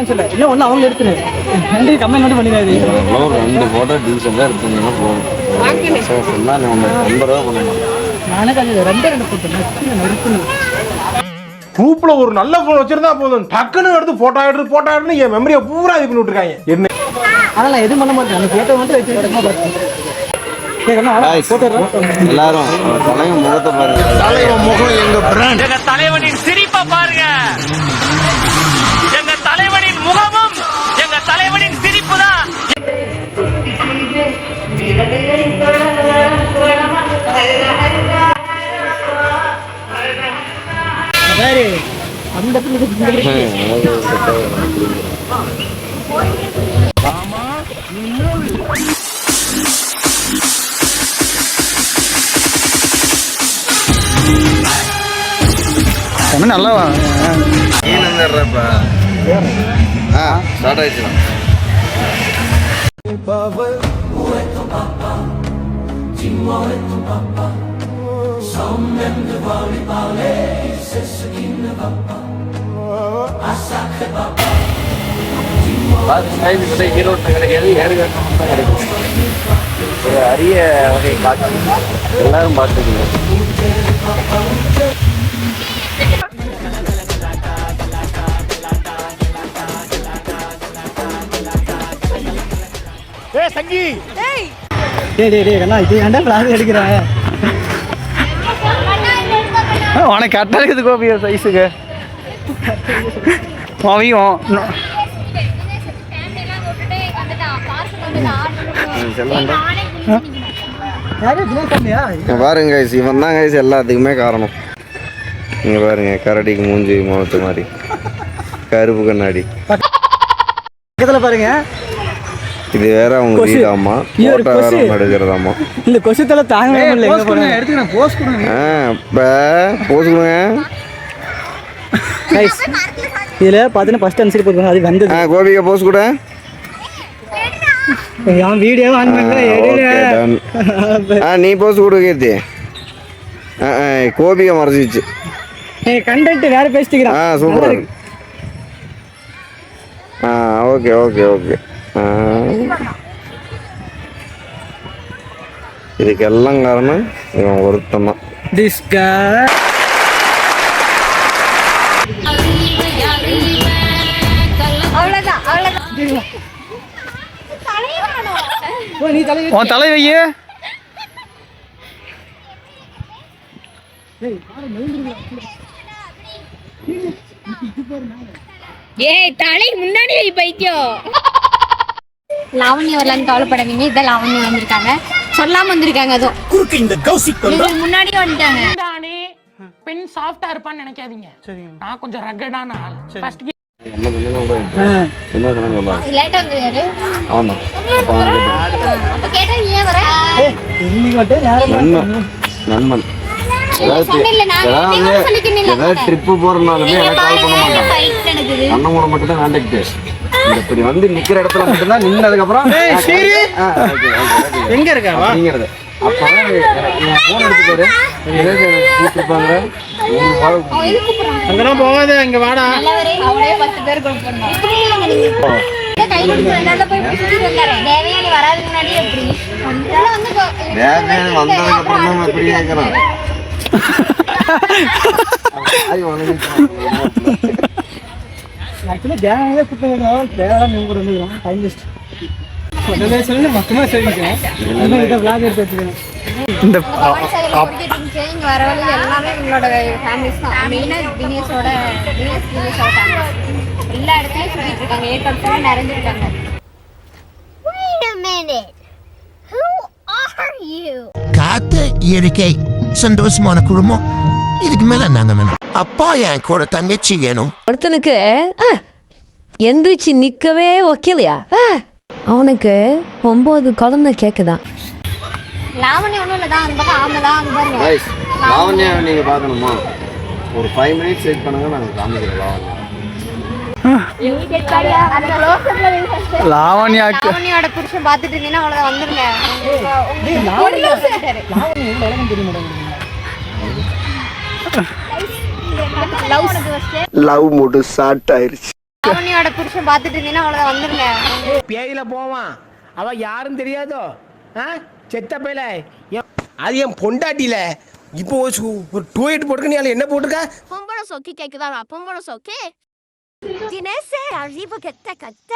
சொல்ல இன்னும் ஒன்று அவங்க எடுத்துரு ரெண்டு கமெண்ட் மட்டும் பண்ணிடாது. ரெண்டு போட்டோ டீசெண்டாக எடுத்தீங்கன்னா போதும். சொன்னால் நம்ம 50 ரூபா பண்ணணும். நானே அது ரெண்டு போட்டேன். குரூப்ல ஒரு நல்ல போன் வச்சிருந்தா போதும், டக்குன்னு எடுத்து போட்டோ எடுத்து என் மெமரியை பூரா இது பண்ணி விட்டுருக்காங்க. என்ன அதெல்லாம் எதுவும் பண்ண மாட்டேன். அந்த போட்டோ மட்டும் வச்சு எல்லாரும் தலைவன் முகத்தை பாருங்க. தலைவன் முகம் எங்க பிராண்ட். எங்க தலைவனின் சிரிப்பை பாருங்க. எங்க தலைவனின் முகமும் எங்க தலைவனின் சிரிப்பு தான். அந்த நல்லா ஸ்டார்ட் ஆயிடுச்சு. ஈரோட்டில் கிடைக்காது, ஏறுகாட்டம் தான் கிடைக்கும். ஒரு அரிய வகை காட்சி எல்லாரும் பார்த்துக்கணும். சங்கி எடுக்கிறேன் உனக்கு கரெக்டாக இருக்குது கோபியா சைஸுக்கு அவையும் பாருங்க கைஸ், இவன் தான் கைஸ் எல்லாத்துக்குமே காரணம். இங்க பாருங்க, கரடிக்கு மூஞ்சி முகத்து மாதிரி கருப்பு கண்ணாடி பக்கத்துல பாருங்க. இது வேற அவங்க வீடாமா, போட்டோ வேற அவங்க எடுக்கிறதாமா. இந்த கொசுத்தல தாங்க முடியல. எங்க போறேன் எடுத்துக்கிறேன். போஸ் கொடுங்க. போஸ் கொடுங்க கைஸ். இதுல பாத்தீங்கன்னா ஃபர்ஸ்ட் ஆன்சர் போடுங்க. அது வந்தது. கோபிகா போஸ் கொடு. நான் வீடியோ ஆன் பண்றேன். நீ போஸ் கொடு கீர்த்தி. கோபிகா மறைச்சிச்சு. கண்டென்ட் வேற பேசிக்கிறேன். சூப்பர். Okay okay okay. இதுக்கெல்லாம் காரணம் இவன் ஒருத்தன் தான். உன் தலை வைய ஏய் தலை முன்னாடி பைத்தியம். லாவண்யா வரலான்னு கவலைப்படாதீங்க. இதான் லாவண்யா வந்திருக்காங்க, சொல்லாம வந்திருக்காங்க. அதுவும் முன்னாடி வந்துட்டாங்க. பெண் சாஃப்டா இருப்பான்னு நினைக்காதீங்க. நான் கொஞ்சம் ரகடான ஆள். ஃபர்ஸ்ட் லேட்டா வந்தாரு. ஆமா, அப்ப கேட்டா ஏன் வர? நண்பன் ஏதாவது ட்ரிப்பு போறதுனாலுமே எனக்கு கால் பண்ண மாட்டான். அண்ணன் கூட மட்டும் தான் கான்டாக்ட். இப்படி வந்து நிக்கிற இடத்துல மட்டும்தான் நின்னதுக்கு அப்புறம் எங்க இருக்கா அப்படிங்கிறது. அப்பதான் என் போன் எடுத்துப்பாரு கூப்பிட்டுருப்பாங்க. அங்கெல்லாம் போகாது, அங்க வாடா. அவளே 10 பேர் கூப்பிடணும். தேவையான வராதுக்கு முன்னாடி எப்படி தேவையான வந்ததுக்கு அப்புறம் நம்ம எப்படி கேட்கறோம். ஆக்சுவலி தேவையானதே கூப்பிட்டு தேவையான நீங்க கூட வந்துக்கிறோம். டைம் வேஸ்ட் சொல்லி மொத்தமா சொல்லிக்கிறேன். இதை விளாக் எடுத்து வச்சுக்கிறேன். இந்த இங்க வர வழி எல்லாமே உங்களோட ஃபேமிலிஸ் தான். மெயினா தினேஷோட ஃபேமிலி எல்லா இடத்துலயும் சுத்திட்டு இருக்காங்க. ஏற்காடு நிறைஞ்சிருக்காங்க. காத்து இயற்கை சந்தோஷமான குடும்பம். இதுக்கு மேல நாங்க வேணும். அப்பா என் கூட தங்கச்சி வேணும். ஒருத்தனுக்கு எந்திரிச்சு நிக்கவே வைக்கலையா? அவனுக்கு 9 குழந்தை கேக்குதான். லாவண்யா ஒண்ணும் இல்லதான். அந்த பக்கம் ஆமா தான். அந்த பாருங்க லாவண்யா நீங்க பாக்கணுமா? ஒரு 5 மினிட்ஸ் வெயிட் பண்ணுங்க, நாங்க காமிக்கிறோம். லாவண்யாவோட புருஷன் பாத்துட்டு இருந்தீங்கன்னா அவ்வளவுதான் வந்துருங்க. லவ் மூடு ஸ்டார்ட் ஆயிருச்சு. அவனியோட புருஷன் பார்த்துட்டு இருந்தீங்கன்னா அவ்வளோதான் வந்துருங்க. பேயில போவான் அவ யாரும் தெரியாதோ செத்த பேல அது என் பொண்டாட்டியில இப்போ ஒரு டூயட் போட்டுக்க நீ என்ன போட்டுக்க பொம்பளை சொக்கி கேக்குதா பொம்பளை சொக்கி தினேசே அறிவு கெட்ட கத்த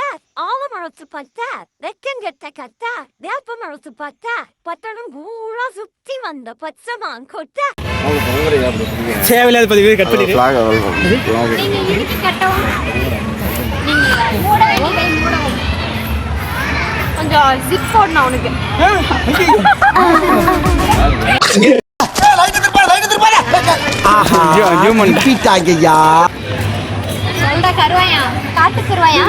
ஆலமரத்து பத்த ரெக்கன் கெட்ட கத்த வேப்ப மரத்து பத்த பட்டணம் பூரா சுத்தி வந்த பச்சமான் கொட்ட தேவையில்லாத பதிவு கட் பண்ணிடு. நீங்க இடுக்கி கட்டவும் நீங்க மூட வேண்டியதை மூடவும் கொஞ்சம் ஜிப் போடணும் அவனுக்கு. சொல்ற கருவாயா காட்டு கருவாயா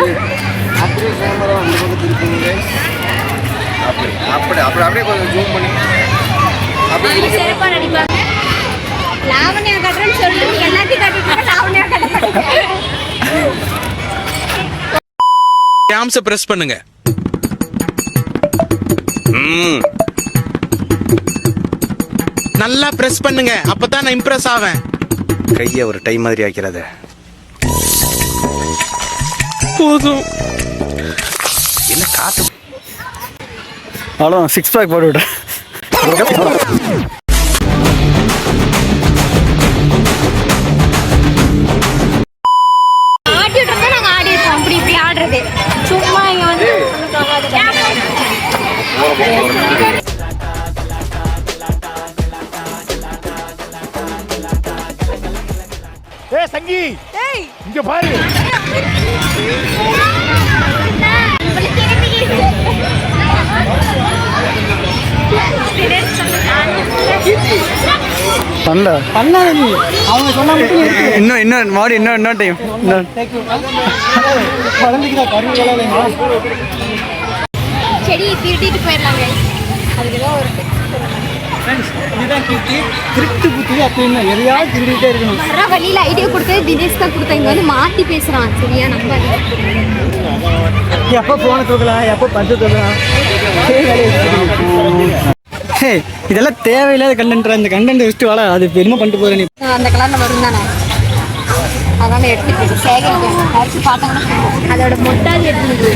அப்படியே கொஞ்சம் ஜூம் பண்ணி சிறப்பா நடிப்பாங்க. லாவண்யா கட்டுறேன்னு சொல்லி எல்லாத்தையும் கட்டிட்டு லாவண்யா கட்டுறேன். கேம்ஸை பிரஸ் பண்ணுங்க. நல்லா பிரஸ் பண்ணுங்க, அப்பதான் நான் இம்ப்ரெஸ் ஆவேன். கையை ஒரு டைம் மாதிரி ஆக்கிறது போதும். என்ன காத்து அவ்வளோ 6 பேக் போட்டு விட்டேன். ஆடிட்டு இருந்தா நாங்க ஆடி இருப்போம். அப்படி இப்படி ஆடுறது சும்மா இங்க வந்து சங்கி இங்க பாரு. அவங்க சொன்னா இன்னும் மாடி இன்னும் டைம் செடி திருட்டிட்டு போயிடலாங்க. அதுக்கு ஏதோ ஒரு இதுதான் கீர்த்தி திருட்டு புத்தி அப்படின்னு எதையாவது திருடிட்டே இருக்கணும். வர வழியில ஐடியா கொடுத்தது தினேஷ் தான் கொடுத்தா. இங்க வந்து மாத்தி பேசுறான். சரியா நம்ம எப்போ போன தூக்கலாம் எப்போ பஞ்சு தூக்கலாம். இதெல்லாம் தேவையில்லாத கண்டென்ட். இந்த கண்டென்ட் வச்சுட்டு வாழ அது பெருமை பண்ணிட்டு போறேன். அந்த கலர்ல வரும் தானே அதனால எடுத்துட்டு சேகரிக்கணும். அரிசி பார்த்தாங்கன்னா அதோட மொட்டாது எடுத்துட்டு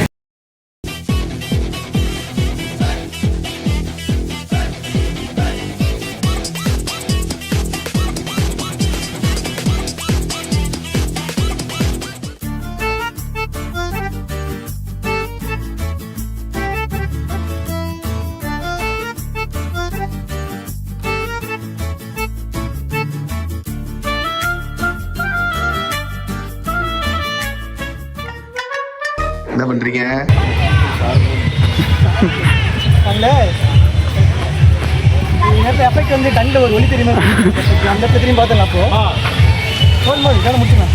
என்ன பண்றீங்க? எஃபெக்ட் வந்து கண்ணில் ஒரு ஒளி தெரியுமா அந்த பத்திரியும் பார்த்தேன். அப்போ இதெல்லாம் முடிச்சுக்கலாம்.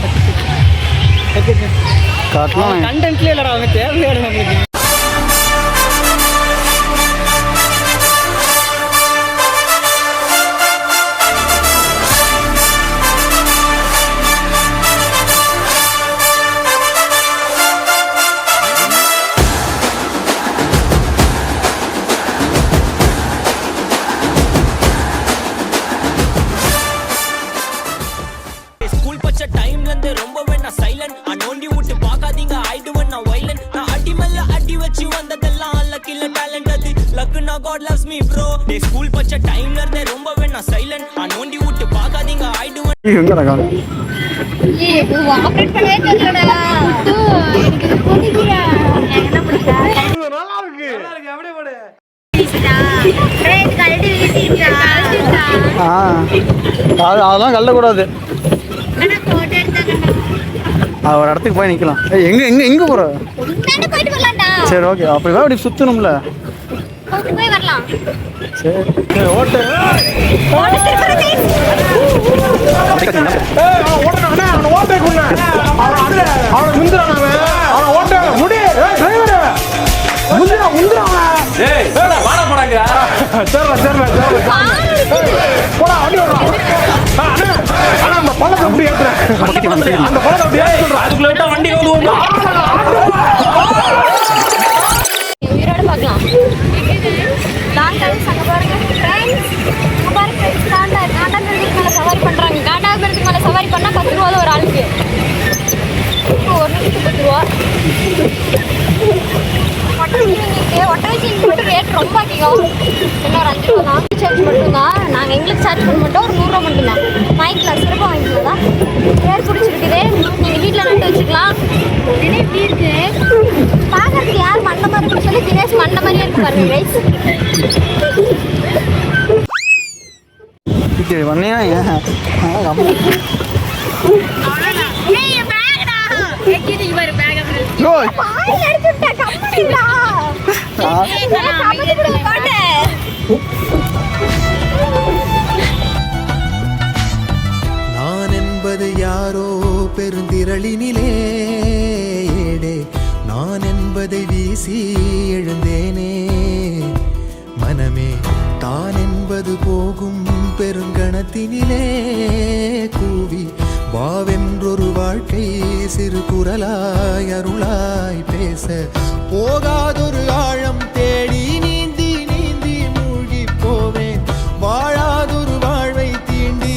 கண்டென்ட்லேயே இல்லைடா அவங்க தேவையான நம்மளுக்கு. God loves me bro. They school பச்ச டைம்ல இருந்தே ரொம்ப வேணா சைலண்ட். நோண்டி விட்டு பார்க்காதீங்க I do want. எங்கடா காணோம்? ஏய் பூ ஆபரேட் பண்ணவே தெரியலடா. எனக்கு புடிக்கல. என்ன பண்ணடா? நல்லா இருக்கு. அப்படியே போடு. பிரேக் கழட்டி வீசிட்டா. அதெல்லாம் கல்லக்கூடாது. அட போட்டோ எடுத்தாங்க. ஒரு இடத்துக்கு போய் நிக்கலாம். எங்க போற? முன்னாடி போயிட்டு வரலாம்டா. சரி ஓகே. அப்படி வா, அப்படி சுத்தணும்ல. போய் வரலாம். சரி ஓட்டு. ஓட்டே குண்ணா அவனை முந்திரான். அவன் ஓட்ட முடி டிரைவர் முந்திரான். வாடா போடாங்க. சரிடா போடா வண்டி ஓடுறான். ஆனா அந்த பழத்தை எப்படி ஏத்துறேன்? அந்த பழத்தை எப்படி ஏத்துறேன்? அதுக்குள்ள விட்டா வண்டி ஓடுவோம். உயிரோட பார்க்கலாம். அங்க பாருங்க ஃப்ரெண்ட்ஸ். அங்க பாருங்க ஃப்ரெண்ட்ஸ். காண்டாமிருகத்துக்கு மேல சவாரி பண்றாங்க. காண்டாமிருகத்துக்கு மேல சவாரி பண்ணா 10 ரூபா தான் ஒரு ஆளுக்கு. ஒரு நிமிஷத்துக்கு 10 ரூபா. சார்ஜ் மட்டும்தான். நாங்கள் எங்களுக்கு சார்ஜ் பண்ண மாட்டோம். ஒரு 100 ரூபா மட்டும்தான். வாங்கிக்கலாம், சிறப்பாக வாங்கிக்கலாம். பேர் பிடிச்சிருக்குது. நீங்கள் வீட்டில் நட்டு வச்சுக்கலாம். உடனே எப்படி இருக்கு பார்க்கறதுக்கு யார் மண்ண மாதிரி இருக்குன்னு சொல்லி தினேஷ் மண்ண மாதிரியே இருக்கு பாருங்க ரைஸ். பண்ணியா நான் என்பது யாரோ பெருந்திரளினிலே நான் என்பதை வீசி எழுந்தேனே மனமே தான் என்பது போகும் பெருங்கணத்தினிலே கூவி வாவென்றொரு வாழ்க்கை சிறு குரலாய் அருளாய் பேச போகாதொரு ஆழம் தேடி நீந்தி நீந்தி மூழ்கி போவேன் வாழாதொரு வாழ்வை தீண்டி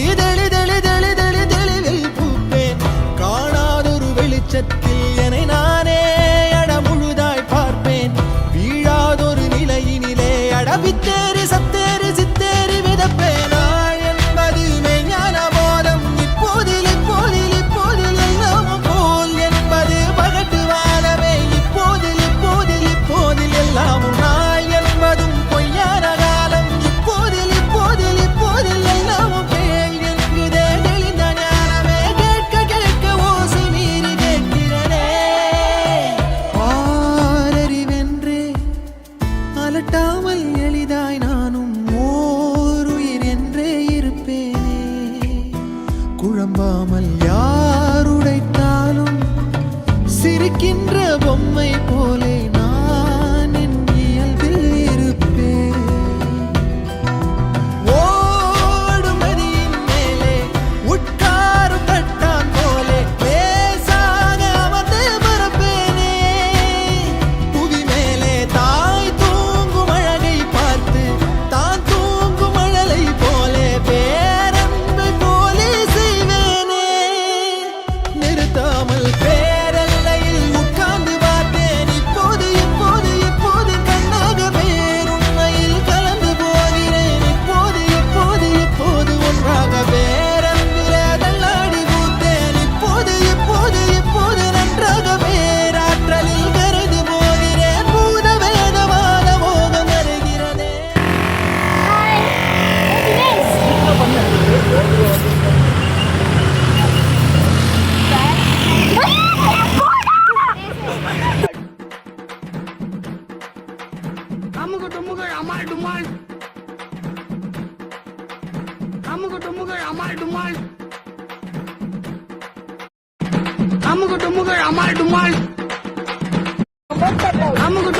தெளிவில் பூப்பேன் காணாதொரு வெளிச்சத்தில் என்னை நானே அடமுழுதாய் பார்ப்பேன் வீழாதொரு நிலையினிலே அடபித்தேறி சத்தேறி சித்தேறி விதப்பேன் நாள் என்பது மெய்ஞான போதம் இப்போதில் இப்போதில் இப்போதில் எல்லாம் போல் என்பது பகட்டு வாழவே இப்போதில் இப்போதில் இப்போதில் எல்லாமும் நாள் என்பதும் பொய்யான காலம் இப்போதில் இப்போதில் இப்போதில் எல்லாமும் பேய் என்கிறதே தெளிந்த ஞானமே கேட்க கேட்க ஓசை மீறி கேட்கிறனே ஆரறிவென்றே அலட்டாமல் எளிதாய் நானும் ஓருயிர் என்றே இருப்பேனே குழம்பாமல் யாருடைத்தாலும் சிரிக்கின்ற பொம்மை போலே நான் என் இயல்பில் இருப்பேன் ஓடும் நதியின் மேலே உட்காரும் தட்டான் போலே லேசாக அமர்ந்து பரப்பேனே புவி மேலே தாய் தூங்கும் அழகை பார்த்து தான் தூங்கும் அழலை போலே பேரன்பை போலே செய்வேனே நிறுத்தாமல் பேரல்லையில் உட்கார்ந்து பார்த்தேன் இப்போது இப்போது இப்போது கண்ணாக பேருண்மையில் கலந்து போகிறேன் இப்போது இப்போது இப்போது ஒன்றாக பேரன்பிலே தள்ளாடி பூத்தேன் இப்போது இப்போது இப்போது நன்றாக பேராற்றலில் கரைந்து போகிறேன் பூத வேதவாத மோகம் வருகிறதே அமுகு டுமுகு அமால் டுமால் அமுகு டுமுகு அமால் டுமால் அமுகு டுமுகு அமால் டுமால் அமுகு